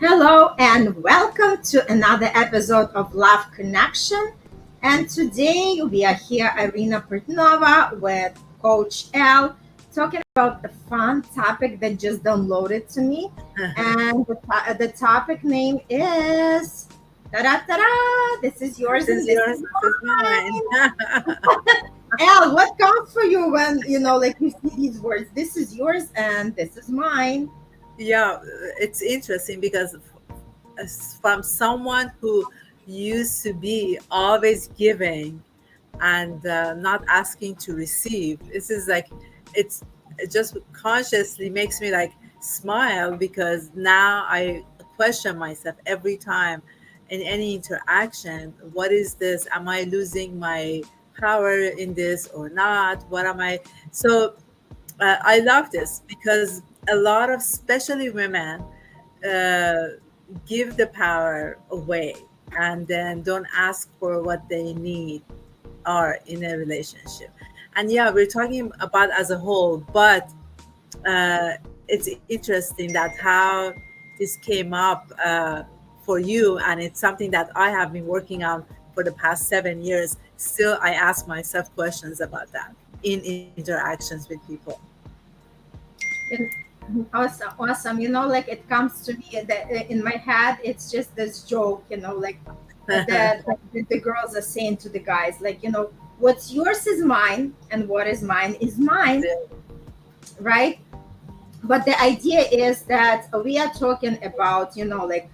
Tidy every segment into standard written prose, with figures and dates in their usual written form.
Hello and welcome to another episode of Love Connection. And today we are here, Irina Portnova with Coach L, talking about a fun topic that just downloaded to me. And the topic name is ta-da, this is yours This and is this yours, is this is mine. mine. L, what comes for you when like you see these words? This is yours and this is mine. Yeah, it's interesting because from someone who used to be always giving and not asking to receive, this is like it's it just consciously makes me like smile because now I question myself every time in any interaction. What is this? Am I losing my power in this or not? What am I? So I love this because a lot of, especially women, uh, give the power away and then don't ask for what they need are in a relationship. And yeah, we're talking about as a whole, but it's interesting that how this came up for you, and it's something that I have been working on for the past 7 years. Still, I ask myself questions about that in interactions with people. And awesome, awesome. Like it comes to me that in my head, it's just this joke. Like the girls are saying to the guys, like, what's yours is mine, and what is mine is mine, right? But the idea is that we are talking about, like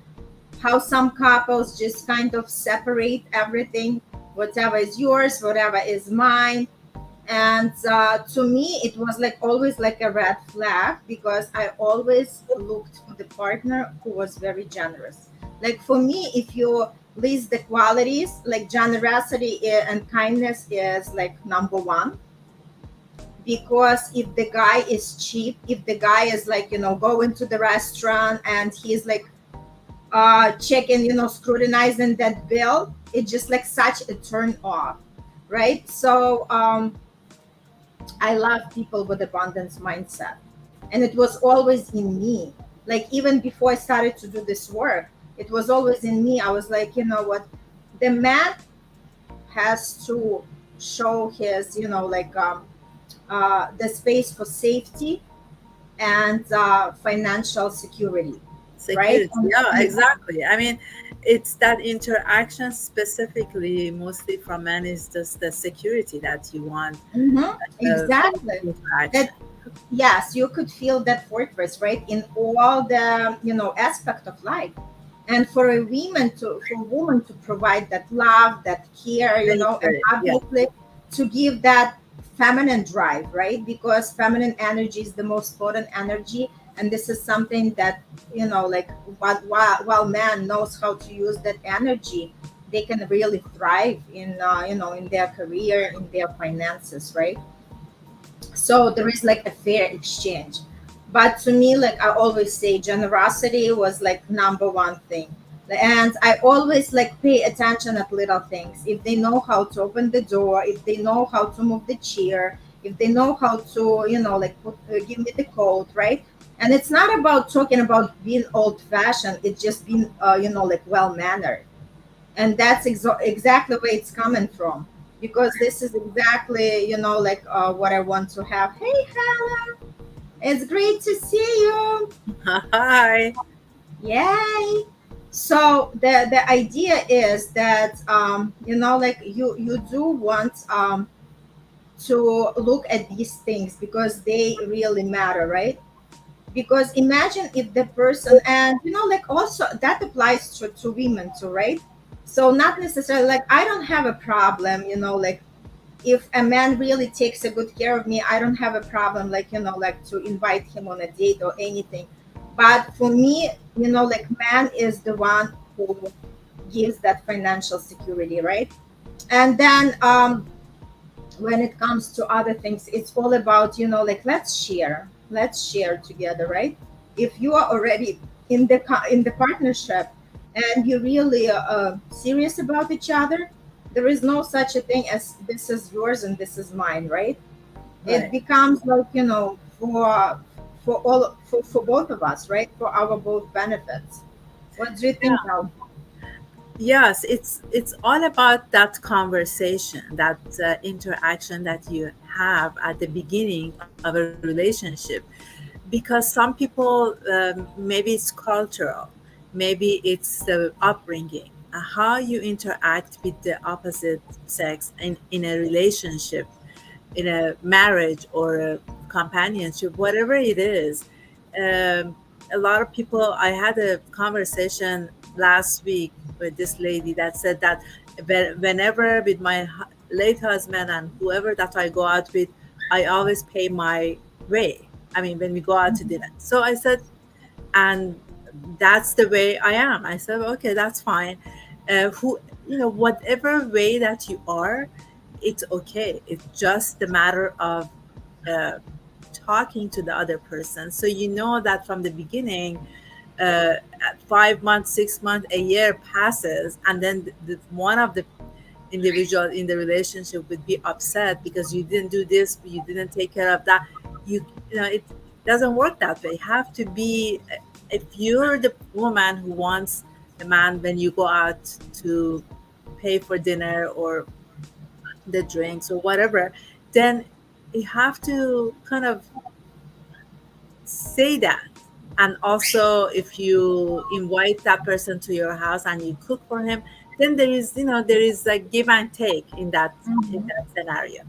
how some couples just kind of separate everything, whatever is yours, whatever is mine. And to me it was like always like a red flag because I always looked for the partner who was very generous. Like for me, if you list the qualities, like generosity and kindness is like number one. Because if the guy is cheap, if the guy is like, going to the restaurant and he's like checking, scrutinizing that bill, it's just like such a turn off, right? So I love people with abundance mindset. And it was always in me. Like even before I started to do this work, it was always in me. I was like, you know what? The man has to show his, the space for safety and financial security, right? Security, yeah, exactly. I mean, it's that interaction specifically, mostly from men, is just the security that you want from Exactly. interaction. That yes, you could feel that fortress, right, in all the aspect of life. And for a woman to provide that love, that care, and Nature, yeah, obviously to give that feminine drive, right? Because feminine energy is the most potent energy, and this is something that like while man knows how to use that energy, they can really thrive in in their career, in their finances, right? So there is like a fair exchange. But to me, like I always say, generosity was like number one thing. And I always like pay attention at little things. If they know how to open the door, if they know how to move the chair, if they know how to like give me the coat, right? And it's not about talking about being old fashioned, it's just being like well mannered. And that's exactly where it's coming from, because this is exactly like what I want to have. Hey Hannah, it's great to see you. hi. Yay. So the idea is that like you do want to look at these things because they really matter, right? Because imagine if the person, and like also that applies to women too, right? So not necessarily like I don't have a problem, like if a man really takes a good care of me, I don't have a problem, like like to invite him on a date or anything. But for me, like man is the one who gives that financial security, right? And then when it comes to other things, it's all about like let's share together, right? If you are already in the partnership and you're really serious about each other, there is no such a thing as this is yours and this is mine, right? It Right. becomes like for all for both of us, right? For our both benefits. What do you think now? Yes, it's all about that conversation, that interaction that you have at the beginning of a relationship, because some people, maybe it's cultural, maybe it's the upbringing, how you interact with the opposite sex in a relationship, in a marriage or a companionship, whatever it is. A lot of people, I had a conversation last week with this lady that said that whenever with my late husband and whoever that I go out with, I always pay my way. I mean, when we go out to dinner. So I said, and that's the way I am. I said, okay, that's fine. Who, whatever way that you are, it's okay. It's just a matter of uh, talking to the other person. So you know that from the beginning, 5 months, 6 months, a year passes, and then one of the individual in the relationship would be upset because you didn't do this, you didn't take care of that. It doesn't work that way. You have to be, if you're the woman who wants the man when you go out to pay for dinner or the drinks or whatever, then you have to kind of say that. And also, if you invite that person to your house and you cook for him, then there is a give and take in that scenario.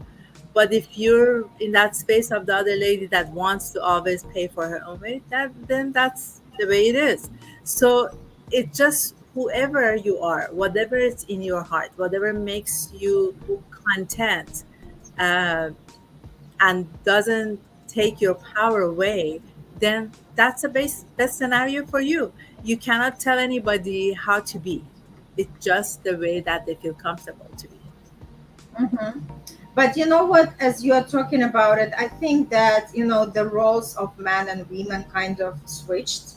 But if you're in that space of the other lady that wants to always pay for her own way, then that's the way it is. So it just, whoever you are, whatever is in your heart, whatever makes you content, uh, and doesn't take your power away, then that's a best scenario for you. You cannot tell anybody how to be. It's just the way that they feel comfortable to be. Mhm. But you know what? As you are talking about it, I think that the roles of man and women kind of switched.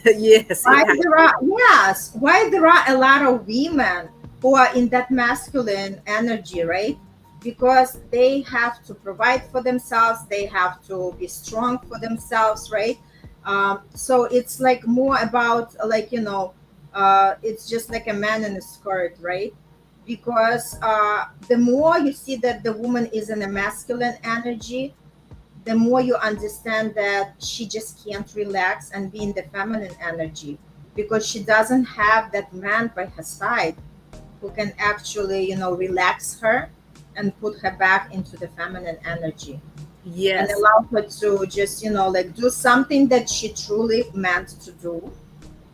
Yes, it Why has. there are Yes, why there are a lot of women who are in that masculine energy, right? Because they have to provide for themselves, they have to be strong for themselves, right? So it's like more about, like, it's just like a man in a skirt, right? Because the more you see that the woman is in a masculine energy, the more you understand that she just can't relax and be in the feminine energy, because she doesn't have that man by her side who can actually, relax her and put her back into the feminine energy and Yes. allow her to just, like, do something that she truly meant to do,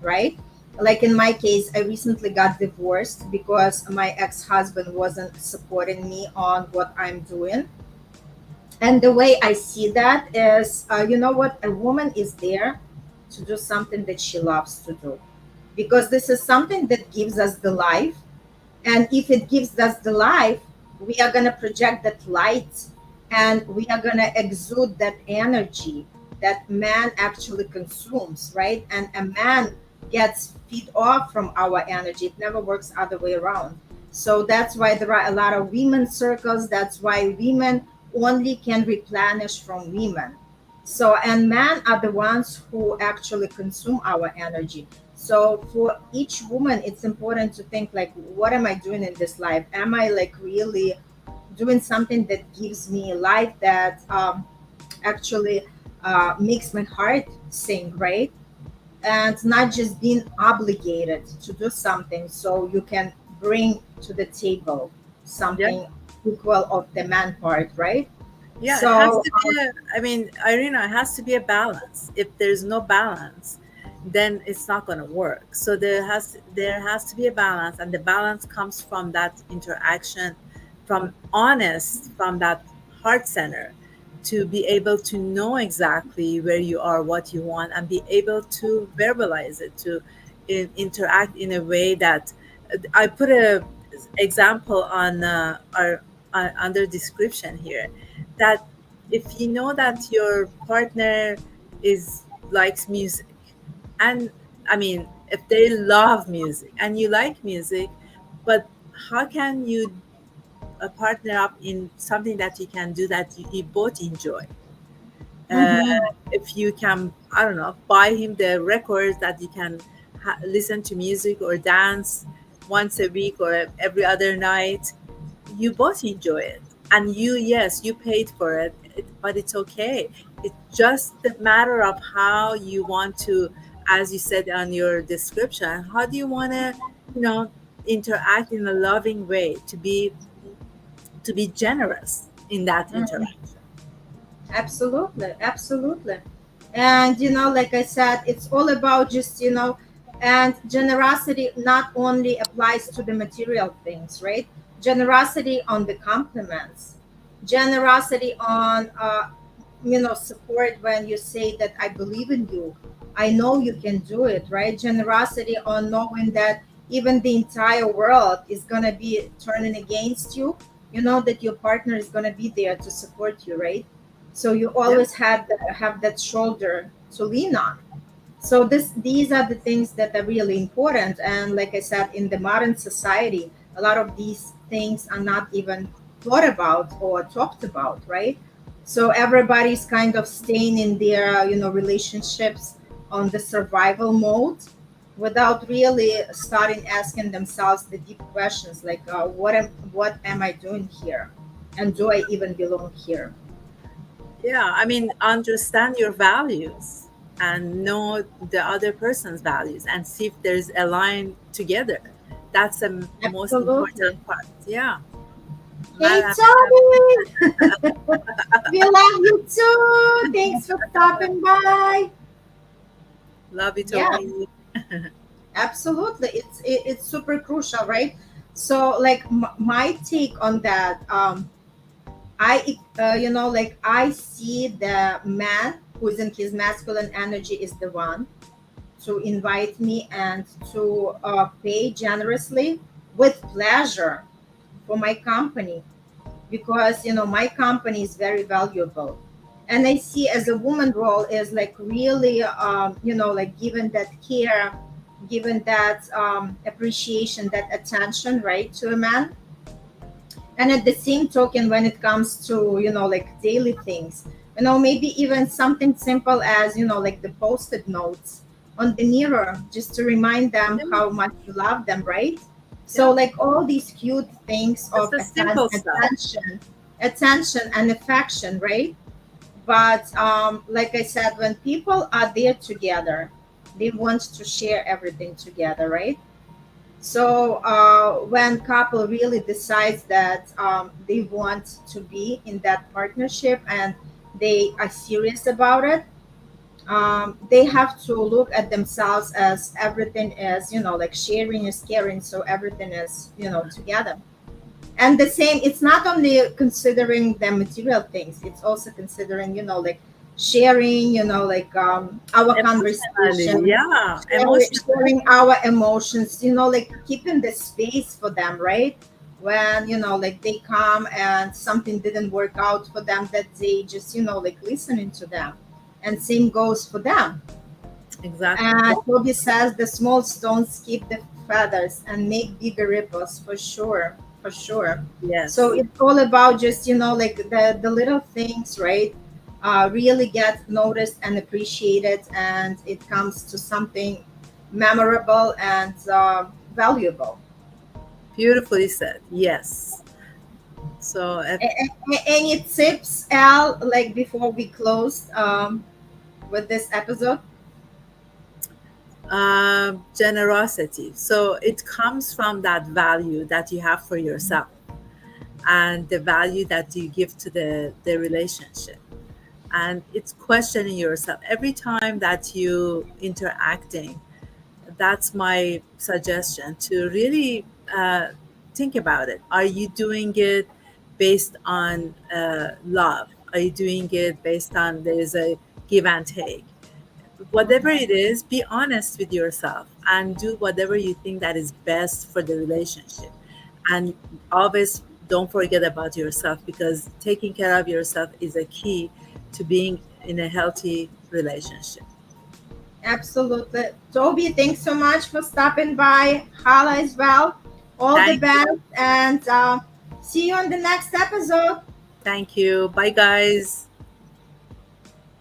right? Like in my case, I recently got divorced because my ex-husband wasn't supporting me on what I'm doing. And the way I see that is, you know what? A woman is there to do something that she loves to do, because this is something that gives us the life. And if it gives us the life, we are going to project that light, and we are going to exude that energy that man actually consumes, right? And a man gets feed off from our energy. It never works other way around. So that's why there are a lot of women circles. That's why women only can replenish from women. So, and men are the ones who actually consume our energy. So for each woman, it's important to think, like, what am I doing in this life? Am I, like, really doing something that gives me life, that actually makes my heart sing, right? And not just being obligated to do something so you can bring to the table Yeah. something equal of the man part, right? Yeah, it has So to be I mean, Irina, it has to be a balance. If there's no balance, then it's not going to work. So there has to be a balance, and the balance comes from that interaction, from honest, from that heart center, to be able to know exactly where you are, what you want, and be able to verbalize it, to interact in a way that, I put a example on our under description here, that if you know that your partner is likes music, and I mean, if they love music and you like music, but how can you partner up in something that you can do that you both enjoy? uh, mhm, if you can, I don't know, buy him the records that you can listen to music or dance once a week or every other night, you both enjoy it. And you, yes, you paid for but it's okay. It's just a matter of how you want to, as you said on your description, how do you want to, you know, interact in a loving way, to be generous in that Mhm. interaction. Absolutely, absolutely. And like I said, it's all about just and generosity not only applies to the material things, right? Generosity on the compliments, generosity on support when you say that I believe in you, I know you can do it, right? Generosity on knowing that even the entire world is going to be turning against you, you know that your partner is going to be there to support you, right? So you Yeah. always have that shoulder to lean on. So these are the things that are really important. And like I said, in the modern society, a lot of these things are not even thought about or talked about, right? So everybody's kind of staying in their relationships on the survival mode without really starting asking themselves the deep questions like what am I doing here, and do I even belong here? Yeah, I mean, understand your values and know the other person's values and see if there's a line together. That's the most important Absolutely. part. Yeah. Hey, Madam, Toby! We love you too. Thanks for stopping by. love you, Yeah, Toby. absolutely. It's super crucial, right? So, like my take on that, like I see the man who's in his masculine energy is the one to invite me and to pay generously with pleasure for my company, because my company is very valuable. And I see as a woman role is like really like given that care, given that appreciation, that attention, right, to a man. And at the same token, when it comes to like daily things, maybe even something simple as like the post-it notes on the mirror, just to remind them Yeah, how much you love them, right? So yeah. like all these cute things It's of the simple stuff. attention and affection, right? But like I said, when people are there together, they want to share everything together, right? So when couple really decides that they want to be in that partnership and they are serious about it, they have to look at themselves as everything is, like sharing is caring. So everything is, together. And the same, it's not only considering the material things, it's also considering, like sharing, like our Emotionally, conversation, yeah. Emotionally. sharing our emotions, like keeping the space for them, right? When like they come and something didn't work out for them that day, just like listening to them. And same goes for them. Exactly. And Toby says the small stones keep the feathers and make bigger ripples, for sure, for sure. So Yes. it's all about just like the little things, right? Really get noticed and appreciated, and it comes to something memorable and valuable. Beautifully said. Yes. So, Any tips, Al, like before we close with this episode? generosity. So it comes from that value that you have for yourself and the value that you give to the relationship. And it's questioning yourself every time that you interacting. That's my suggestion, to really think about it. Are you doing it based on love? Are you doing it based on there's a give and take? Whatever it is, be honest with yourself and do whatever you think that is best for the relationship. And always don't forget about yourself, because taking care of yourself is a key to being in a healthy relationship. Absolutely. Toby, thanks so much for stopping by. Hala as well. All the Thank best. you. And see you on the next episode. Thank you. Bye, guys.